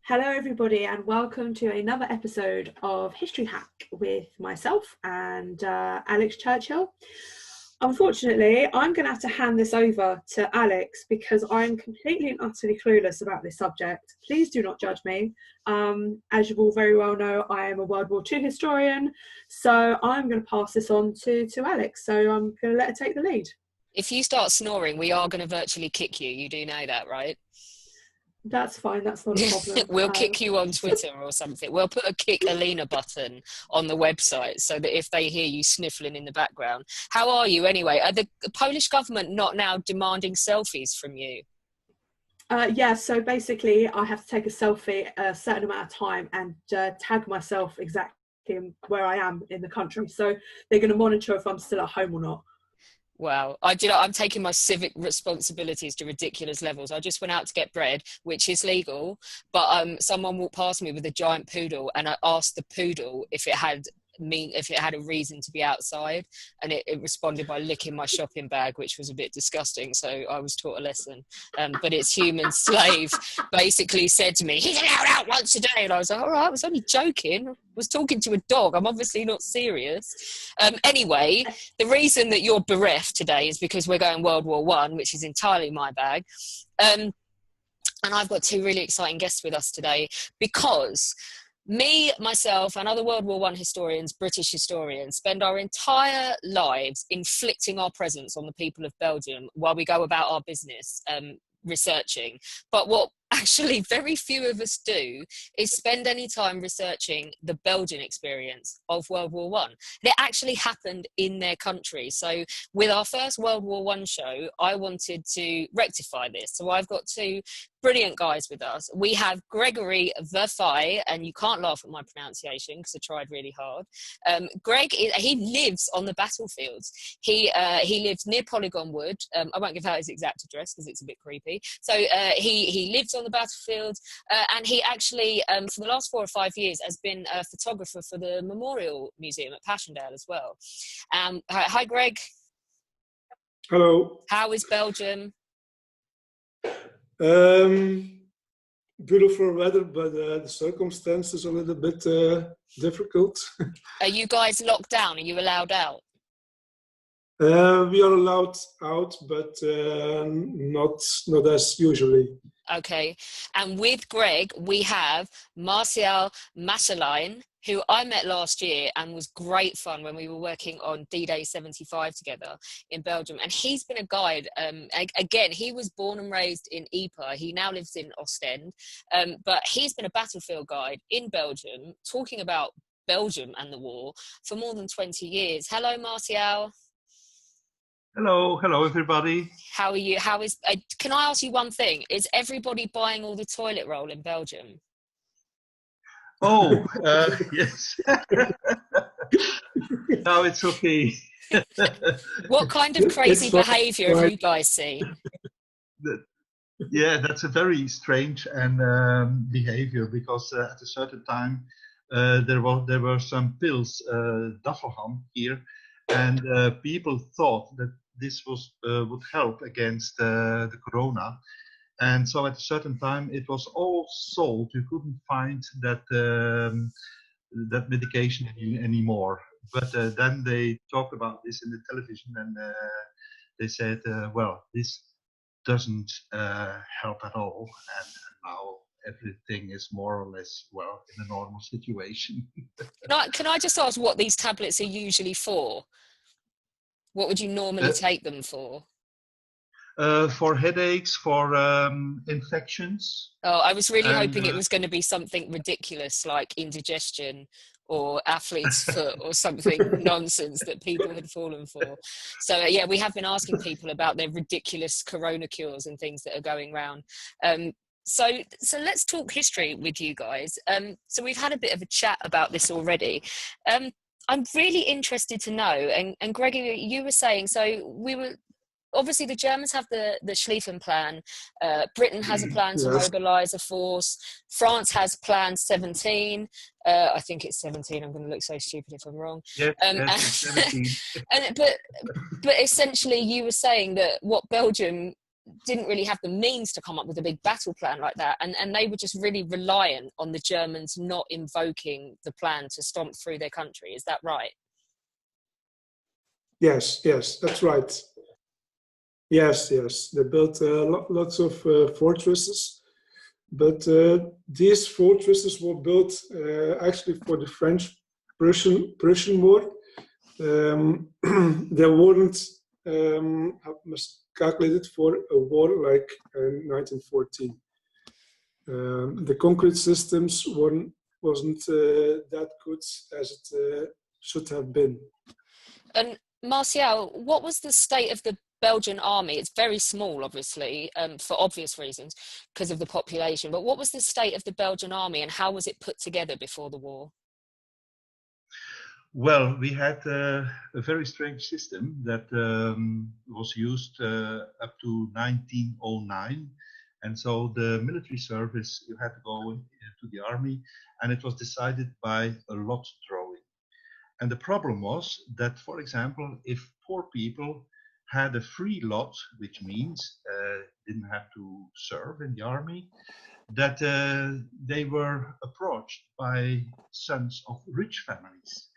Hello everybody and welcome to another episode of History Hack with myself and Alex Churchill. Unfortunately, I'm going to have to hand this over to Alex because I'm completely and utterly clueless about this subject. Please do not judge me. As you all very well know, I am a World War II historian, so I'm going to pass this on to Alex. So I'm going to let her take the lead. If you start snoring, we are going to virtually kick you. You do know that, right? That's fine, that's not a problem. We'll kick you on Twitter or something. We'll put a kick Alina button on the website so that if they hear you sniffling in the background. How are you anyway? Are the Polish government not now demanding selfies from you? Yeah, so basically I have to take a selfie a certain amount of time and tag myself exactly where I am in the country. So they're going to monitor if I'm still at home or not. Wow. I'm taking my civic responsibilities to ridiculous levels. I just went out to get bread, which is legal, but someone walked past me with a giant poodle and I asked the poodle if it had a reason to be outside, and it responded by licking my shopping bag, which was a bit disgusting, so I was taught a lesson. But its human slave basically said to me, "He's allowed out once a day," and I was like, all right, I was only joking. I was talking to a dog. I'm obviously not serious. Anyway, the reason that you're bereft today is because we're going World War I, which is entirely my bag. And I've got two really exciting guests with us today because me, myself, and other World War I historians, British historians, spend our entire lives inflicting our presence on the people of Belgium while we go about our business researching. But what actually very few of us do is spend any time researching the Belgian experience of World War I. It actually happened in their country. So with our first World War I show, I wanted to rectify this. So I've got two brilliant guys with us. We have Gregory Verfaille, and you can't laugh at my pronunciation because I tried really hard. Greg, he lives on the battlefields. He lives near Polygon Wood. I won't give out his exact address because it's a bit creepy. So he lives on the battlefield, and he actually, for the last 4 or 5 years, has been a photographer for the Memorial Museum at Passchendaele as well. Hi, Greg. Hello. How is Belgium? Beautiful weather, but the circumstances a little bit difficult. Are you guys locked down? Are you allowed out? We are allowed out, but not as usually. Okay. And with Greg, we have Maaschelein, who I met last year and was great fun when we were working on D-Day 75 together in Belgium. And he's been a guide. Again, he was born and raised in Ypres. He now lives in Ostend. But he's been a battlefield guide in Belgium, talking about Belgium and the war for more than 20 years. Hello, Martial. Hello everybody. How are you? Can I ask you one thing? Is everybody buying all the toilet roll in Belgium? Oh, yes. No, it's okay. What kind of crazy behaviour have you guys seen? Yeah, that's a very strange and behavior because at a certain time there were some pills, Daffelham here, and people thought that this would help against the corona. And so at a certain time, it was all sold. You couldn't find that medication anymore. But then they talked about this in the television, and they said, well, this doesn't help at all. And now everything is more or less, well, in a normal situation. Can I just ask what these tablets are usually for? What would you normally take them for? For headaches, for infections. Oh, I was really hoping it was going to be something ridiculous like indigestion or athlete's foot or something nonsense that people had fallen for. So yeah, we have been asking people about their ridiculous corona cures and things that are going around. So let's talk history with you guys. So we've had a bit of a chat about this already. I'm really interested to know, and Gregory, you were saying, so we were, obviously the Germans have the Schlieffen Plan, Britain has a plan to mobilise a force, France has Plan 17, I think it's 17, I'm going to look so stupid if I'm wrong. Yes, 17. But essentially you were saying that what Belgium didn't really have the means to come up with a big battle plan like that, and they were just really reliant on the Germans not invoking the plan to stomp through their country. Is that right? Yes, that's right. Yes. They built lots of fortresses, but these fortresses were built actually for the French-Prussian War. They weren't calculated for a war like 1914. The concrete systems wasn't that good as it should have been. And Martial, what was the state of the Belgian army? It's very small, obviously, for obvious reasons, because of the population. But what was the state of the Belgian army, and how was it put together before the war? Well, we had a very strange system that was used up to 1909. And so the military service, you had to go to the army, and it was decided by a lot drawing. And the problem was that, for example, if poor people had a free lot, which means didn't have to serve in the army, that they were approached by sons of rich families.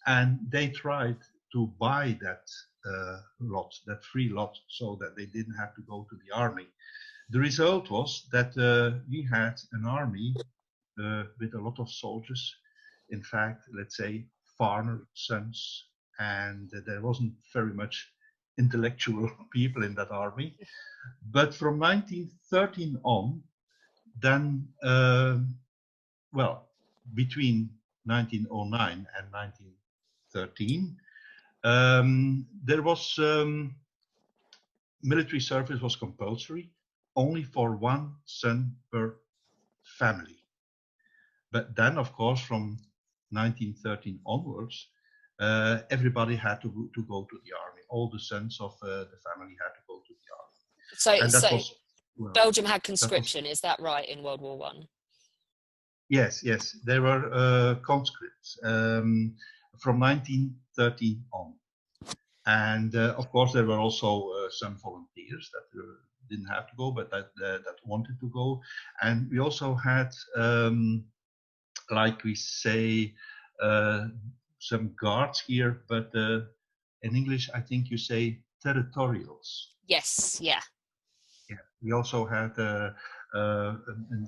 And they tried to buy that lot, that free lot, so that they didn't have to go to the army. The result was that we had an army with a lot of soldiers. In fact, let's say farmer sons, and there wasn't very much intellectual people in that army. But from 1913 on, then, well, between 1909 and 1913, there was military service was compulsory, only for one son per family. But then, of course, from 1913 onwards, everybody had to go to the army. All the sons of the family had to go to the army. So Belgium had conscription, is that right, in World War I? Yes, there were conscripts from 1913 on. And of course, there were also some volunteers that didn't have to go, but that wanted to go. And we also had, like we say, some guards here, but in English, I think you say territorials. Yes, yeah. Yeah, we also had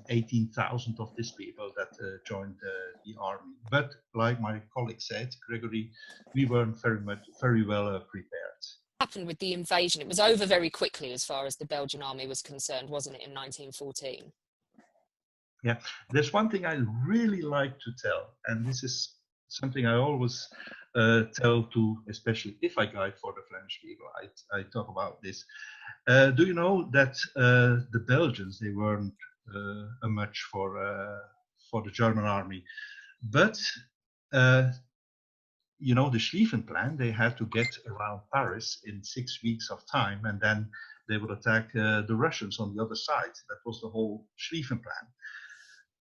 18,000 of these people that joined the army. But like my colleague said, Gregory, we weren't very well prepared. What happened with the invasion? It was over very quickly as far as the Belgian army was concerned, wasn't it, in 1914? Yeah, there's one thing I really like to tell, and this is something I always tell to, especially if I guide for the Flemish people, I talk about this. Do you know that the Belgians, they weren't a match for the German army, but you know, the Schlieffen plan, they had to get around Paris in 6 weeks of time, and then they would attack the Russians on the other side. That was the whole Schlieffen plan.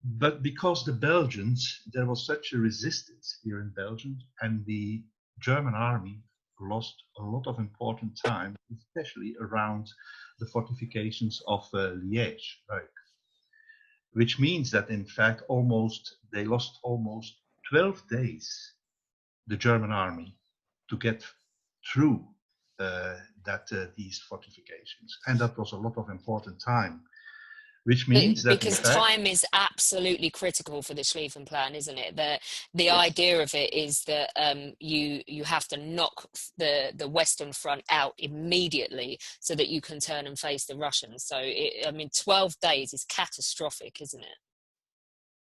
But because the Belgians, there was such a resistance here in Belgium, and the German army lost a lot of important time, especially around the fortifications of Liège, right? Which means that in fact they lost almost 12 days, the German army, to get through these fortifications, and that was a lot of important time. Which means that because time is absolutely critical for the Schlieffen plan, isn't it? The yes. idea of it is that you have to knock the Western Front out immediately so that you can turn and face the Russians. So, 12 days is catastrophic, isn't it?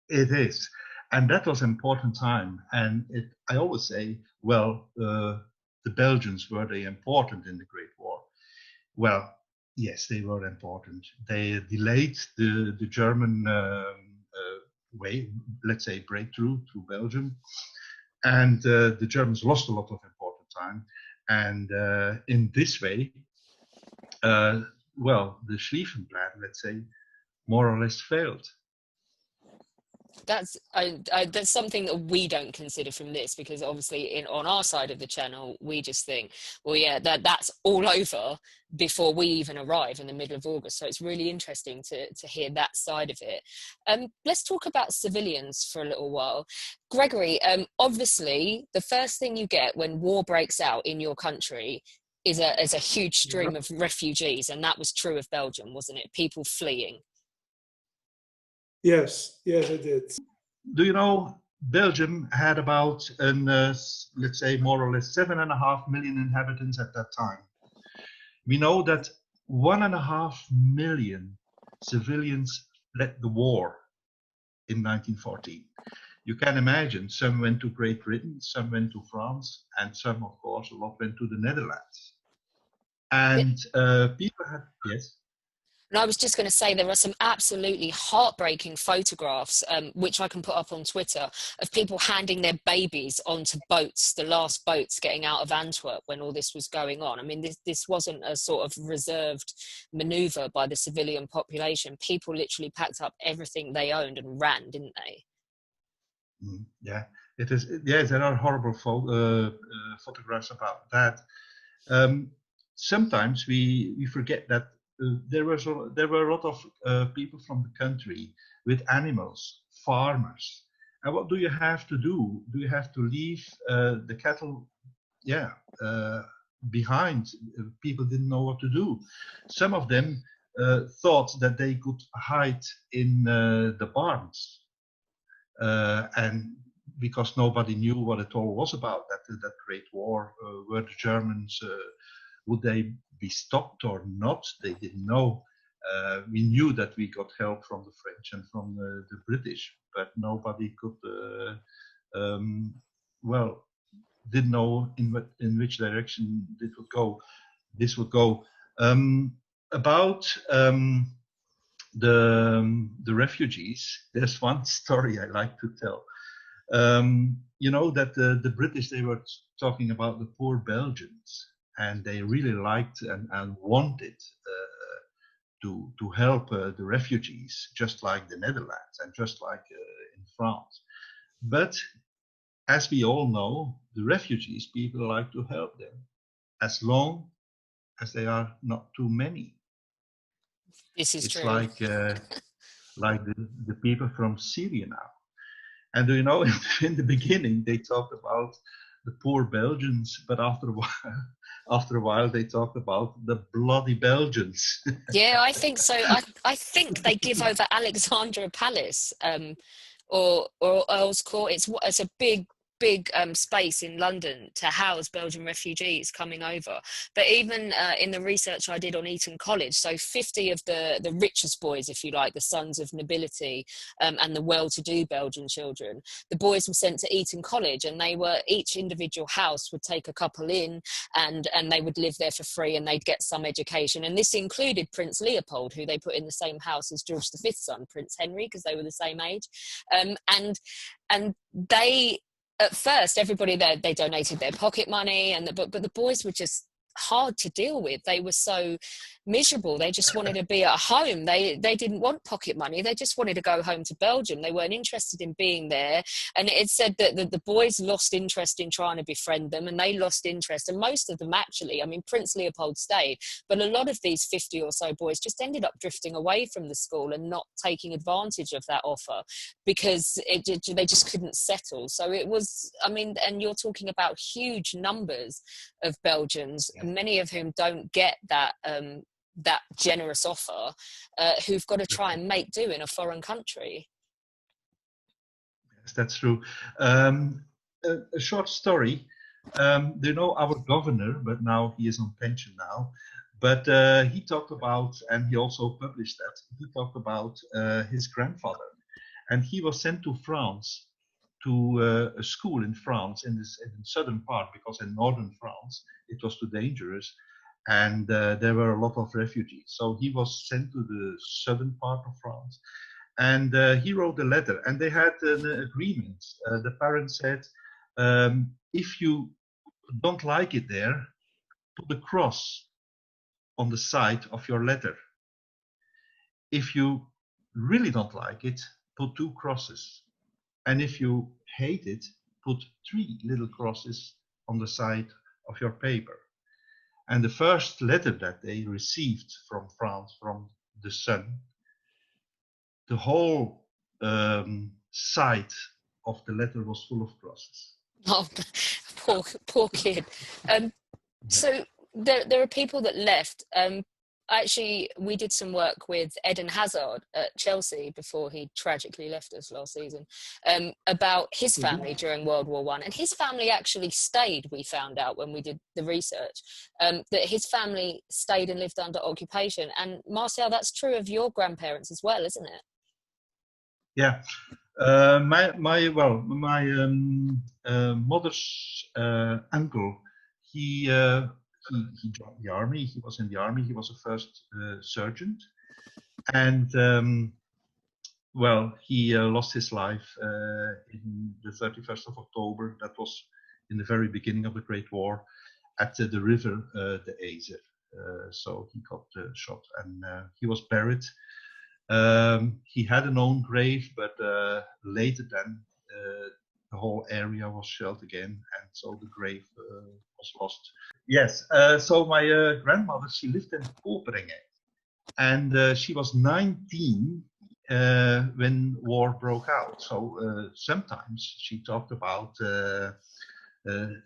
It is. And that was important time. And I always say, well, the Belgians, were they important in the Great War? Well, yes, they were important. They delayed the German let's say, breakthrough through Belgium. And the Germans lost a lot of important time. And in this way, the Schlieffen plan, let's say, more or less failed. That's that's something that we don't consider from this, because obviously on our side of the channel we just think, well, yeah, that's all over before we even arrive in the middle of August. So it's really interesting to hear that side of it. Let's talk about civilians for a little while. Gregory, obviously the first thing you get when war breaks out in your country is a huge stream of refugees, and that was true of Belgium, wasn't it? People fleeing. Yes, I did. Do you know Belgium had about let's say more or less 7.5 million inhabitants at that time. We know that 1.5 million civilians fled the war in 1914. You can imagine some went to Great Britain, some went to France, and some, of course, a lot went to the Netherlands. And people had, yes. And I was just going to say, there are some absolutely heartbreaking photographs, which I can put up on Twitter, of people handing their babies onto boats, the last boats getting out of Antwerp when all this was going on. I mean, this wasn't a sort of reserved maneuver by the civilian population. People literally packed up everything they owned and ran, didn't they? Yeah, it is. Yes, there are horrible photographs about that. Sometimes we forget that there were a lot of people from the country with animals, farmers. And what do you have to do? Do you have to leave the cattle? Behind. People didn't know what to do. Some of them thought that they could hide in the barns, and because nobody knew what it all was about, that Great War, were the Germans, would they be stopped or not? They didn't know. We knew that we got help from the French and from the British, but nobody could, didn't know in which direction this would go. About the refugees, there's one story I like to tell. You know that the British, they were talking about the poor Belgians, and they really liked and wanted to help the refugees, just like the Netherlands and just like in France. But as we all know, the refugees, people like to help them as long as they are not too many. This is it's true. like the people from Syria now. And do you know, in the beginning they talked about the poor Belgians, but after a while they talked about the bloody Belgians. Yeah, I think so. I think they give over Alexandra Palace, or Earl's Court. It's a big space in London to house Belgian refugees coming over. But even in the research I did on Eton College, so 50 of the richest boys, if you like, the sons of nobility, and the well-to-do Belgian children, the boys were sent to Eton College, and each individual house would take a couple in, and they would live there for free, and they'd get some education. And this included Prince Leopold, who they put in the same house as George V's son, Prince Henry, because they were the same age. And they, at first, everybody there, they donated their pocket money, but the boys were just hard to deal with. They were so miserable. They just wanted to be at home. They didn't want pocket money. They just wanted to go home to Belgium. They weren't interested in being there. And it said that the boys lost interest in trying to befriend them, and they lost interest. And most of them, actually, I mean, Prince Leopold stayed, but a lot of these 50 or so boys just ended up drifting away from the school and not taking advantage of that offer, because they just couldn't settle. So it was, I mean, and you're talking about huge numbers of Belgians, many of whom don't get that generous offer, who've got to try and make do in a foreign country. Yes, that's true. A short story. You know, our governor, but now he is on pension now, but he talked about, and he also published that, he talked about his grandfather, and he was sent to France, to a school in France, in the southern part, because in northern France it was too dangerous, and there were a lot of refugees. So he was sent to the southern part of France, and he wrote a letter, and they had an agreement. The parents said, if you don't like it there, put a cross on the side of your letter. If you really don't like it, put 2 crosses. And if you hate it, put 3 little crosses on the side of your paper. And the first letter that they received from France, from the sun, the whole side of the letter was full of crosses. Oh, poor kid. So there are people that left. Actually, we did some work with Eden Hazard at Chelsea before he tragically left us last season, about his family during World War I. And his family actually stayed, we found out when we did the research, that his family stayed and lived under occupation. And Marcel, that's true of your grandparents as well, isn't it? Yeah. My mother's uncle, he joined the army. He was in the army. He was a first sergeant, and he lost his life in the 31st of October. That was in the very beginning of the Great War, at the river the Azer. So he got shot, and he was buried. He had an own grave, but later then the whole area was shelled again, and so the grave was lost. Yes, so my grandmother, she lived in Poperinge, and she was 19 when war broke out. So sometimes she talked about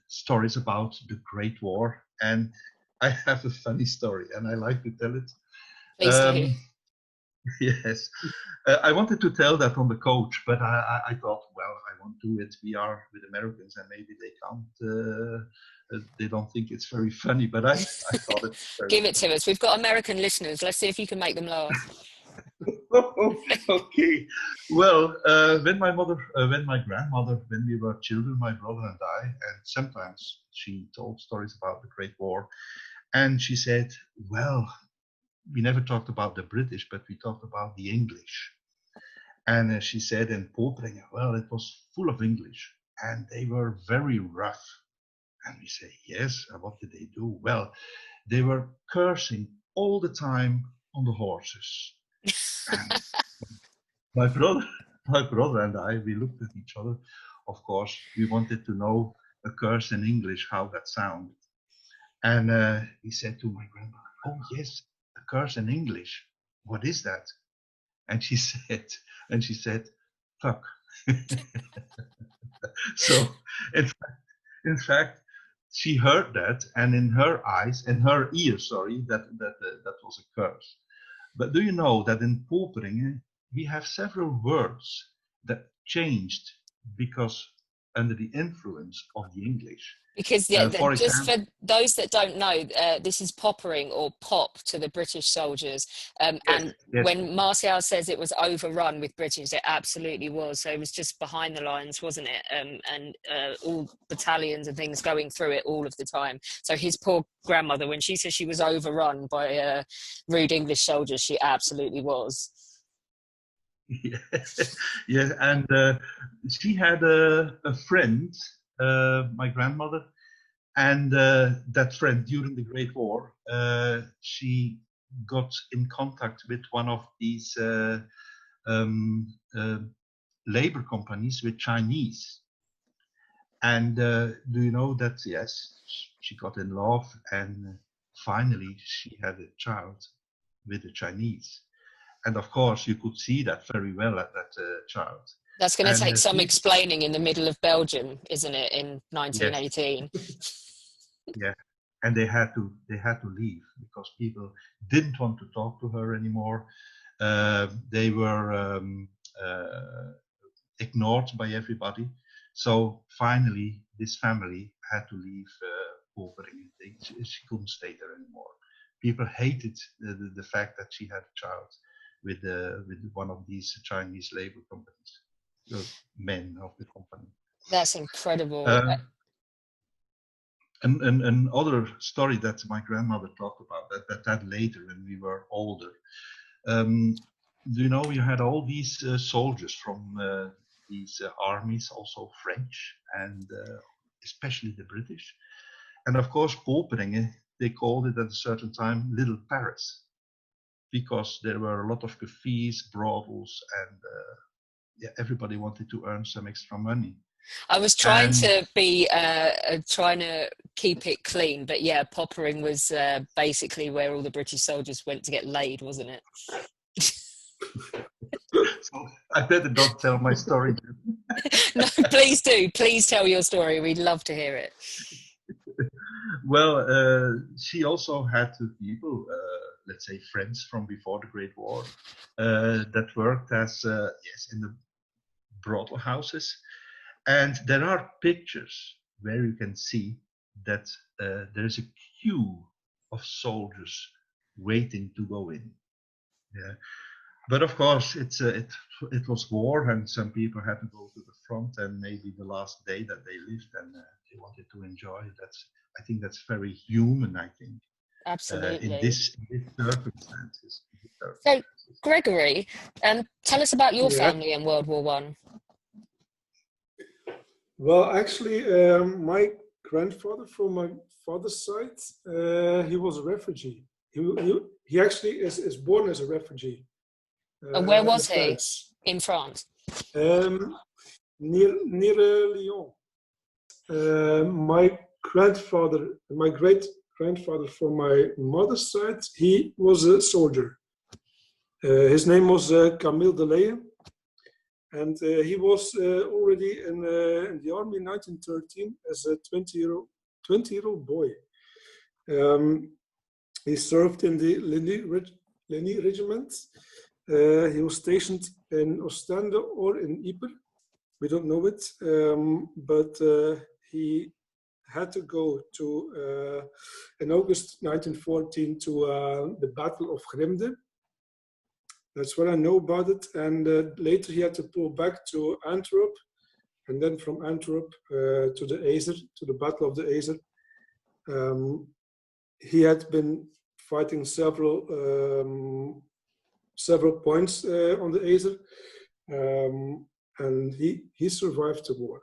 stories about the Great War, and I have a funny story, and I like to tell it. Please do. Yes, I wanted to tell that on the coach, but I thought, well, I won't do it. We are with Americans, and maybe they can't. They don't think it's very funny, but I thought it. Give it to us. We've got American listeners. Let's see if you can make them laugh. Okay. Well, when my grandmother, when we were children, my brother and I, and sometimes she told stories about the Great War, and she said, well, we never talked about the British, but we talked about the English. And she said in Poperinge, well, it was full of English, and they were very rough. And we say, yes, and what did they do? Well, they were cursing all the time on the horses. And my brother and I, we looked at each other. Of course, we wanted to know a curse in English, how that sounded. And he said to my grandmother, oh, yes, a curse in English. What is that? And she said, fuck. So, in fact, she heard that, and in her ears, that was a curse. But do you know that in Poperinge we have several words that changed because under the influence of the English? Because just for those that don't know, this is poppering or pop to the British soldiers. Yes. When Marcel says it was overrun with British, it absolutely was. So it was just behind the lines, wasn't it? And all battalions and things going through it all of the time. So his poor grandmother, when she says she was overrun by rude English soldiers, she absolutely was. Yeah, and she had a friend, my grandmother, and that friend during the Great War, she got in contact with one of these labor companies with Chinese. And do you know that, yes, she got in love, and finally she had a child with a Chinese. And of course, you could see that very well at that child. That's going to take some explaining in the middle of Belgium, isn't it, in 1918? Yes. Yeah, and they had to leave because people didn't want to talk to her anymore. They were ignored by everybody. So finally, this family had to leave Poperinge. She couldn't stay there anymore. People hated the fact that she had a child with one of these Chinese labor companies, the men of the company. That's incredible. And another story that my grandmother talked about, that later when we were older. You know, you had all these soldiers from these armies, also French, and especially the British. And of course, Poperinge, they called it at a certain time Little Paris, because there were a lot of cafes, brothels, and yeah, everybody wanted to earn some extra money. I was trying And to be trying to keep it clean, but yeah, poppering was basically where all the British soldiers went to get laid, wasn't it? so I better not tell my story. No, please do. Please tell your story. We'd love to hear it. Well, she also had two people, let's say friends from before the Great War, that worked as in the brothel houses. And there are pictures where you can see that there's a queue of soldiers waiting to go in. Yeah. But of course, it was war, and some people had to go to the front, and maybe the last day that they lived, and they wanted to enjoy. I think that's very human. I think Absolutely. in this circumstances. So, Gregory, tell us about your Yeah. family in World War One. Well, actually, my grandfather from my father's side, he was a refugee. He actually is born as a refugee. And where was in he? France. In France. Near Lyon. My great grandfather from my mother's side, he was a soldier. His name was Camille de Leyen, and he was already in the army in 1913 as a 20-year-old boy. He served in the Ligny Regiment. He was stationed in Ostende or in Ypres. We don't know it, but he had to go to, in August 1914, to the Battle of Grimde. That's what I know about it. And later he had to pull back to Antwerp, and then from Antwerp to the Azer, to the Battle of the Azer. He had been fighting several points on the Azer, and he survived the war.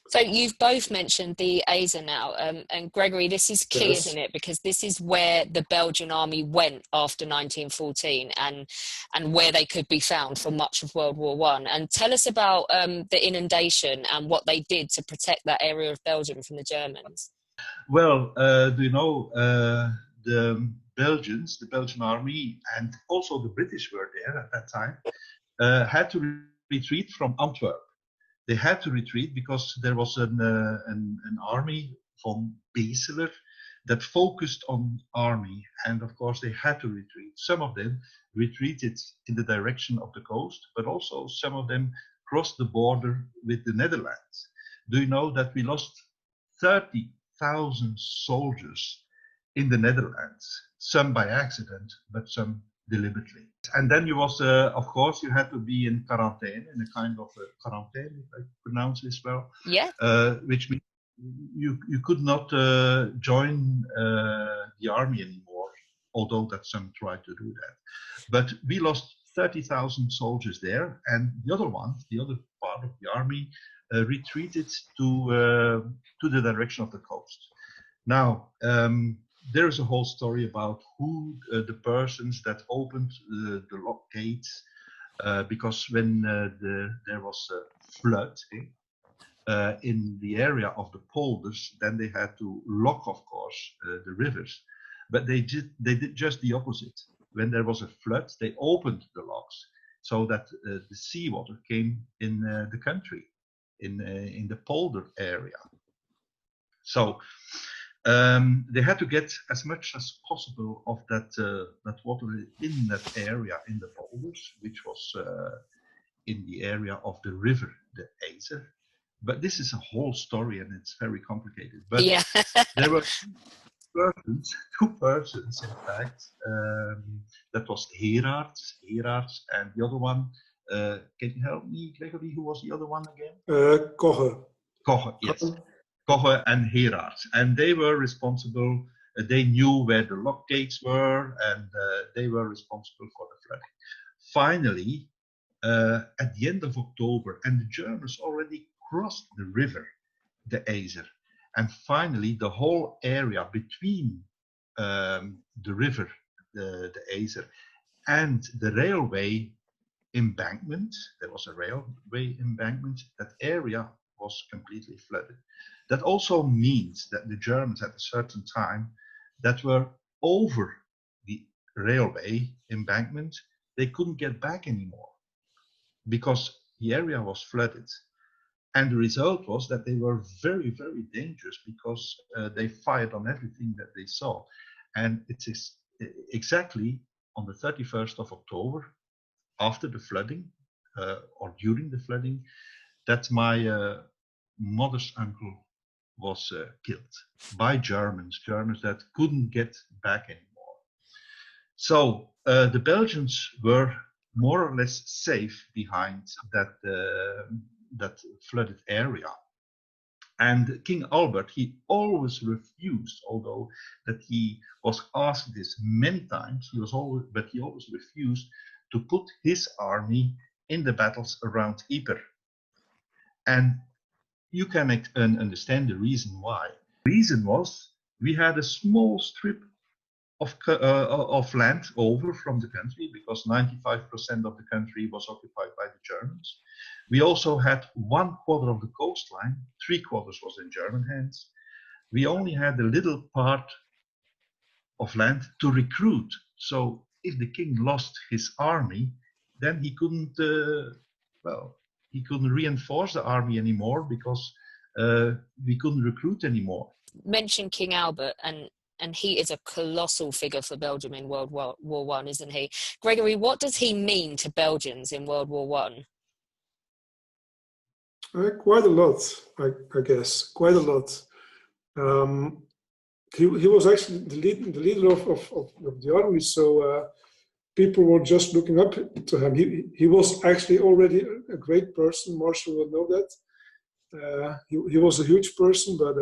So you've both mentioned the Azer now, and Gregory, this is key, Yes. isn't it? Because this is where the Belgian army went after 1914, and where they could be found for much of World War One. And tell us about the inundation and what they did to protect that area of Belgium from the Germans. Well, do you know the Belgians, the Belgian army, and also the British were there at that time, had to retreat from Antwerp. They had to retreat because there was an army from Beseler that focused on army, and of course they had to retreat. Some of them retreated in the direction of the coast, but also some of them crossed the border with the Netherlands. Do you know that we lost 30,000 soldiers in the Netherlands, some by accident, but some deliberately. And then you was, of course, you had to be in quarantine, in a kind of quarantine, if I pronounce this well. Yeah. Which means you could not join the army anymore, although that some tried to do that. But we lost 30,000 soldiers there, and the other part of the army retreated to the direction of the coast. Now, there is a whole story about who the persons that opened the lock gates, because when there was a flood in the area of the polders, then they had to lock, of course, the rivers. But they did just the opposite. When there was a flood, they opened the locks so that the seawater came in the country, in the polder area. So they had to get as much as possible of that water in that area, in the polders, which was in the area of the river, the Azer. But this is a whole story, and it's very complicated. But yeah. There were two persons, in fact. That was Heraerts, and the other one. Can you help me, Gregory? Who was the other one again? Kogge. Kogge, yes. Kogge and Heraerts, and they were responsible. They knew where the lock gates were, and they were responsible for the flooding. Finally, at the end of October, and the Germans already crossed the river, the Azer, and finally the whole area between the river, the Azer, and the railway embankment, there was a railway embankment, that area was completely flooded. That also means that the Germans at a certain time that were over the railway embankment, they couldn't get back anymore because the area was flooded. And the result was that they were very, very dangerous because they fired on everything that they saw. And it is exactly on the 31st of October, after the flooding, or during the flooding, that my mother's uncle was killed by Germans that couldn't get back anymore. So the Belgians were more or less safe behind that flooded area. And King Albert, he always refused, although that he was asked this many times, he always refused to put his army in the battles around Ypres. And you can understand the reason why. The reason was we had a small strip of land over from the country, because 95% of the country was occupied by the Germans. We also had 1/4 of the coastline, 3/4 was in German hands. We only had a little part of land to recruit. So if the king lost his army, then he couldn't reinforce the army anymore, because we couldn't recruit anymore. Mention King Albert, and he is a colossal figure for Belgium in World War I, isn't he? Gregory, what does he mean to Belgians in World War I? Quite a lot, I guess. Quite a lot. He was actually the leader of the army, so people were just looking up to him. He was actually already a great person. Marshall will know that. He was a huge person, but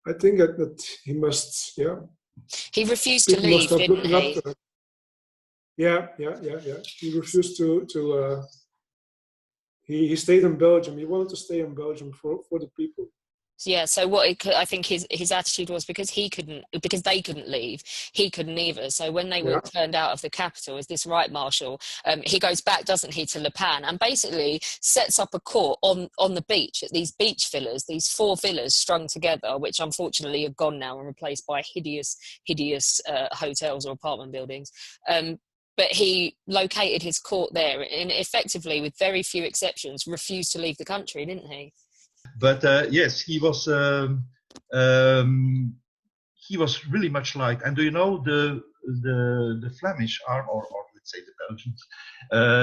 I think that he must, He refused to leave, didn't he? Yeah. He refused to he stayed in Belgium. He wanted to stay in Belgium for the people. Yeah, so I think his attitude was, because they couldn't leave, he couldn't either. So when they were turned out of the capital, is this right, Marshall? He goes back, doesn't he, to Le Pan, and basically sets up a court on the beach at these beach villas, these 4 villas strung together, which unfortunately are gone now and replaced by hideous hotels or apartment buildings. But he located his court there, and effectively, with very few exceptions, refused to leave the country, didn't he? But yes, he was really much liked. And do you know the Flemish are, or let's say the Belgians,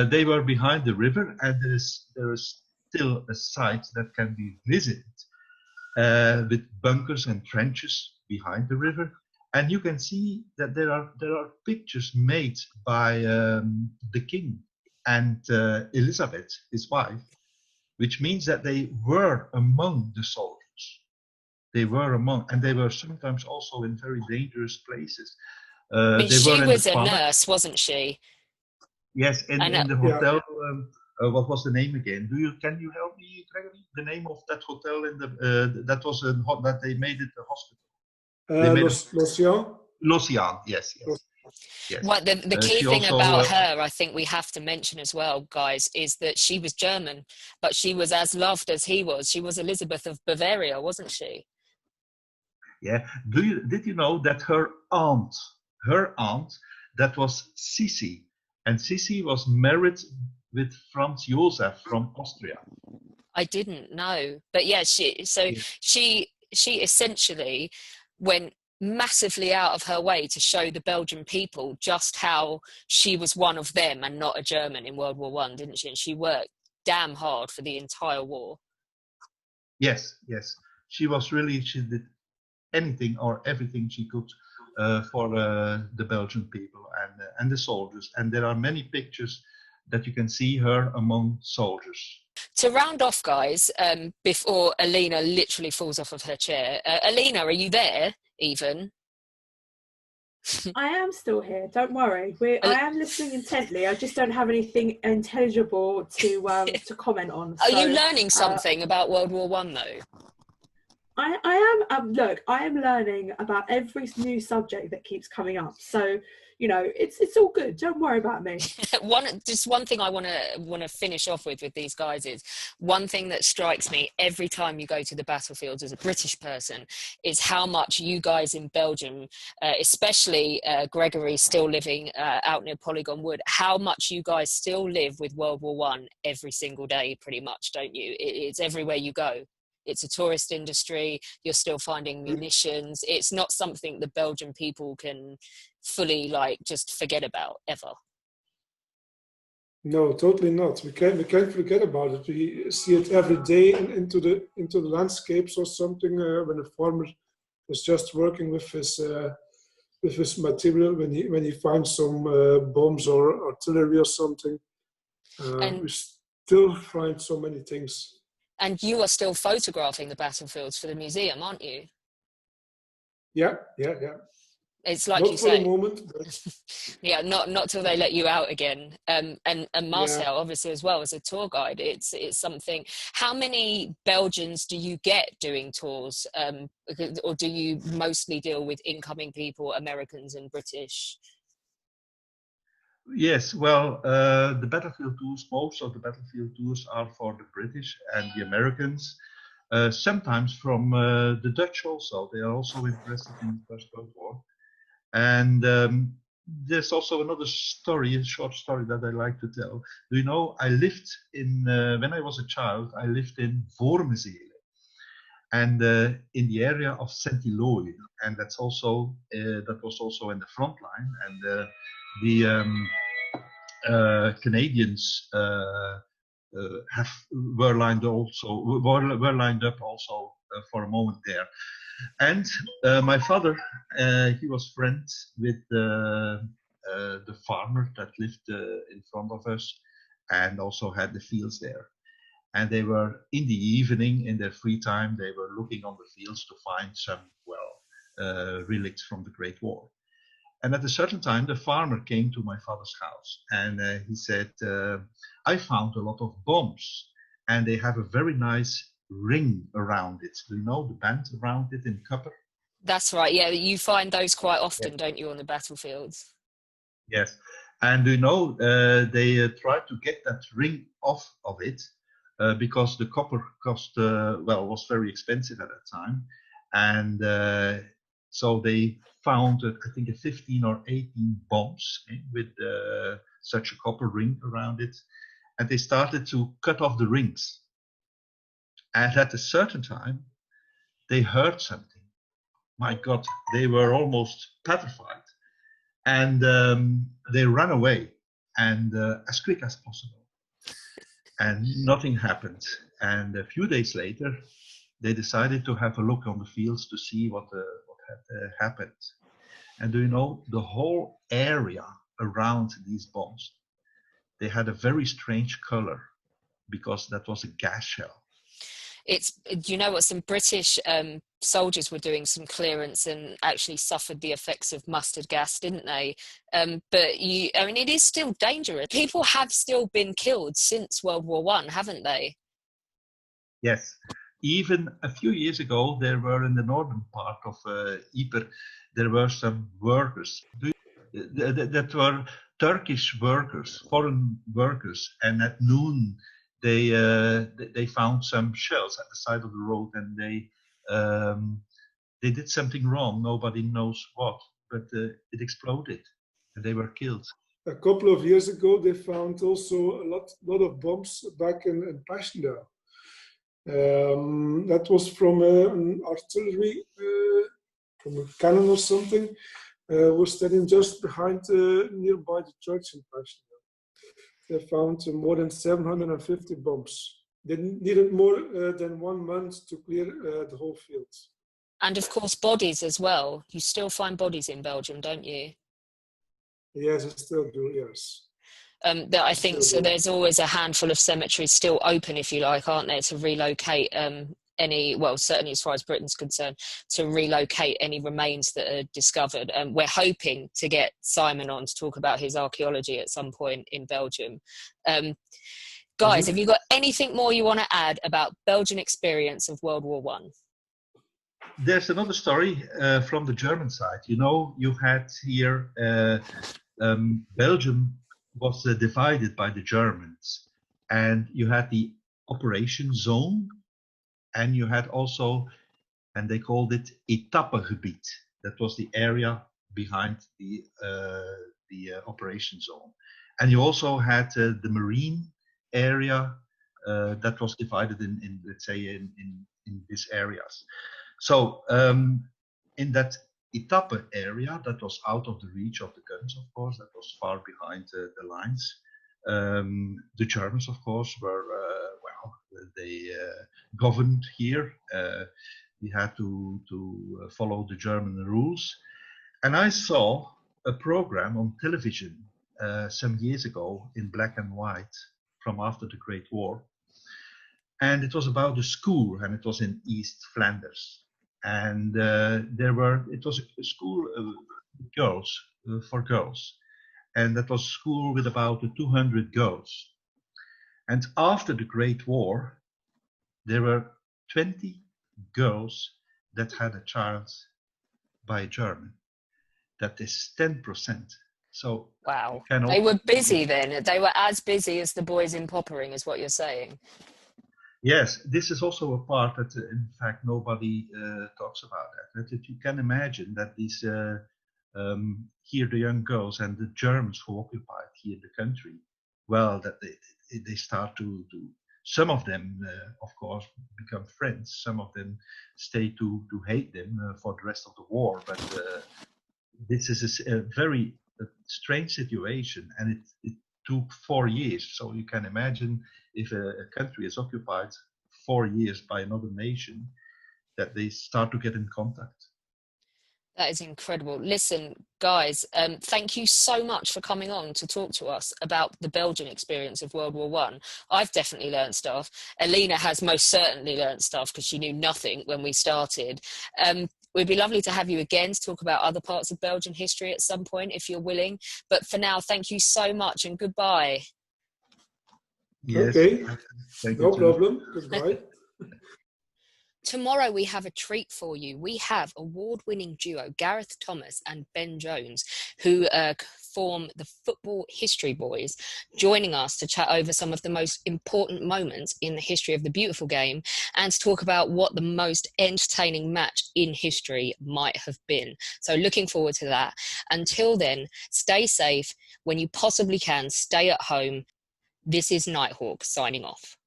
they were behind the river, and there is still a site that can be visited with bunkers and trenches behind the river. And you can see that there are pictures made by the king and Elizabeth, his wife, which means that they were among the soldiers. They were and they were sometimes also in very dangerous places. She was a nurse, wasn't she? Yes, in the hotel. What was the name again? Can you help me, Gregory? The name of that hotel that they made it a hospital. L'Océan, yes. Well, the key thing about her, I think we have to mention as well, guys, is that she was German, but she was as loved as he was. She was Elizabeth of Bavaria, wasn't she? Yeah. Did you know that her aunt, that was Sissy, and Sissy was married with Franz Josef from Austria? I didn't know, but yeah, she essentially went massively out of her way to show the Belgian people just how she was one of them and not a German in World War I, didn't she? And she worked damn hard for the entire war. Yes. She did anything or everything she could for the Belgian people and the soldiers. And there are many pictures that you can see her among soldiers. To round off, guys, before Alina literally falls off of her chair, Alina, are you there even? I am still here, don't worry. I am listening intently. I just don't have anything intelligible to comment on. Are you learning something about World War I, though? I am look, I am learning about every new subject that keeps coming up. So, you know, it's all good. Don't worry about me. One thing I want to finish off with these guys is one thing that strikes me every time you go to the battlefields as a British person is how much you guys in Belgium, especially Gregory still living out near Polygon Wood, how much you guys still live with World War One every single day, pretty much, don't you? It's everywhere you go. It's a tourist industry. You're still finding munitions. It's not something the Belgian people can fully just forget about ever. No, totally not. We can't forget about it. We see it every day into the landscapes or something when a farmer is just working with his material. When he finds some bombs or artillery or something, we still find so many things. And you are still photographing the battlefields for the museum, aren't you? Yeah. It's like not you for say. the moment, but... yeah, not till they let you out again. And Marcel, obviously, as well as a tour guide, it's something. How many Belgians do you get doing tours, or do you mostly deal with incoming people, Americans and British? Yes, well, the battlefield tours, most of the battlefield tours are for the British and the Americans. Sometimes from the Dutch also. They are also interested in the First World War. And there's also another story, a short story that I like to tell. Do you know, I lived in, when I was a child, I lived in Maaschelein. And in the area of Saint-Éloi. And that was also in the front line. And the Canadians were lined up also for a moment there. And my father, he was friends with the farmer that lived in front of us, and also had the fields there. And they were in the evening, in their free time, they were looking on the fields to find some relics from the Great War. And at a certain time, the farmer came to my father's house, and he said, I found a lot of bombs, and they have a very nice ring around it. Do you know the band around it in copper? That's right. Yeah, you find those quite often, don't you, on the battlefields? Yes. And you know, they tried to get that ring off of it because the copper was very expensive at that time. And so they found, I think, 15 or 18 bombs with such a copper ring around it. And they started to cut off the rings. And at a certain time, they heard something. My God, they were almost petrified. And they ran away, and as quick as possible. And nothing happened. And a few days later, they decided to have a look on the fields to see what had happened. And do you know, the whole area around these bombs, they had a very strange color because that was a gas shell. You know what, some British soldiers were doing some clearance and actually suffered the effects of mustard gas, didn't they? But it is still dangerous. People have still been killed since World War One, haven't they? Yes. Even a few years ago, there were in the northern part of Ypres, there were some workers that were Turkish workers, foreign workers, and at noon they found some shells at the side of the road, and they did something wrong. Nobody knows what, but it exploded, and they were killed. A couple of years ago, they found also a lot of bombs back in Passchendaele. That was from an artillery, from a cannon or something. Was standing just behind nearby the church in Passchendaele. They found more than 750 bombs. They needed more than 1 month to clear the whole field. And of course, bodies as well. You still find bodies in Belgium, don't you? Yes, I still do, yes. I think so. There's always a handful of cemeteries still open, if you like, aren't there, to relocate certainly as far as Britain's concerned, to relocate any remains that are discovered. We're hoping to get Simon on to talk about his archaeology at some point in Belgium. Guys, have you got anything more you want to add about Belgian experience of World War One? there's another story from the German side. You know, you had here Belgium was divided by the Germans, and you had the operation zone, and you had also, and they called it Etappegebied. That was the area behind the operation zone, and you also had the marine area that was divided in let's say in these areas. So in that Etappe area, that was out of the reach of the guns, of course, that was far behind the lines. The Germans, of course, were well, they governed here. We had to follow the German rules, and I saw a program on television some years ago in black and white from after the Great War, and it was about a school, and it was in East Flanders. And it was a school girls for girls, and that was a school with about 200 girls. And after the Great War, there were 20 girls that had a child by a German. That is 10%. So wow, they were busy then. They were as busy as the boys in Poppering, is what you're saying. Yes, this is also a part that, in fact, nobody talks about. That you can imagine that these here the young girls and the Germans who occupied here the country, well, that they start to some of them, of course, become friends. Some of them stay to hate them for the rest of the war. But this is a very strange situation, and it took 4 years. So you can imagine if a country is occupied 4 years by another nation, that they start to get in contact. That is incredible. Listen, guys, thank you so much for coming on to talk to us about the Belgian experience of World War I. I've definitely learned stuff. Alina has most certainly learned stuff because she knew nothing when we started. It'd be lovely to have you again to talk about other parts of Belgian history at some point, if you're willing. But for now, thank you so much and goodbye. Yes. Okay, Thank no you problem. Goodbye. Tomorrow we have a treat for you. We have award-winning duo Gareth Thomas and Ben Jones, who form the Football History Boys, joining us to chat over some of the most important moments in the history of the beautiful game and to talk about what the most entertaining match in history might have been. So looking forward to that. Until then, stay safe. When you possibly can, stay at home. This is Nighthawk signing off.